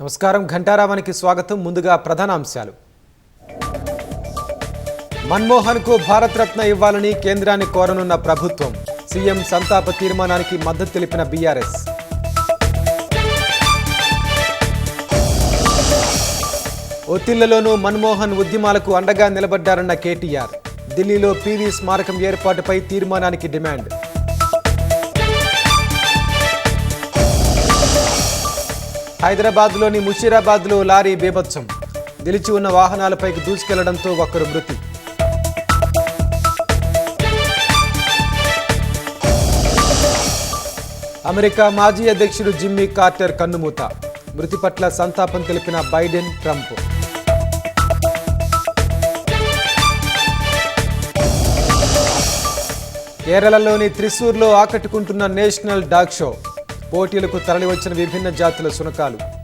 నమస్కారం ఘంటారావానికి స్వాగతం. ముందుగా ప్రధాన అంశాలు. మన్మోహన్కు భారత్ రత్న ఇవ్వాలని కేంద్రాన్ని కోరనున్న ప్రభుత్వం. సీఎం సంతాప తీర్మానానికి మద్దతు తెలిపిన బీఆర్ఎస్. ఒత్తిళ్లలోనూ మన్మోహన్ ఉద్యమాలకు అండగా నిలబడ్డారన్న కేటీఆర్. ఢిల్లీలో పీవీ స్మారకం ఏర్పాటుపై తీర్మానానికి డిమాండ్. హైదరాబాద్లోని ముషీరాబాద్లో లారీ బీభత్సం. నిలిచి ఉన్న వాహనాలపైకి దూసుకెళ్లడంతో ఒకరు మృతి. అమెరికా మాజీ అధ్యక్షుడు జిమ్మీ కార్టర్ కన్నుమూత. మృతి పట్ల సంతాపం తెలిపిన బైడెన్, ట్రంప్. కేరళలోని త్రిశూర్లో ఆకట్టుకుంటున్న నేషనల్ డాగ్ షో. పోటీలకు తరలివచ్చిన విభిన్న జాతుల శునకాలు.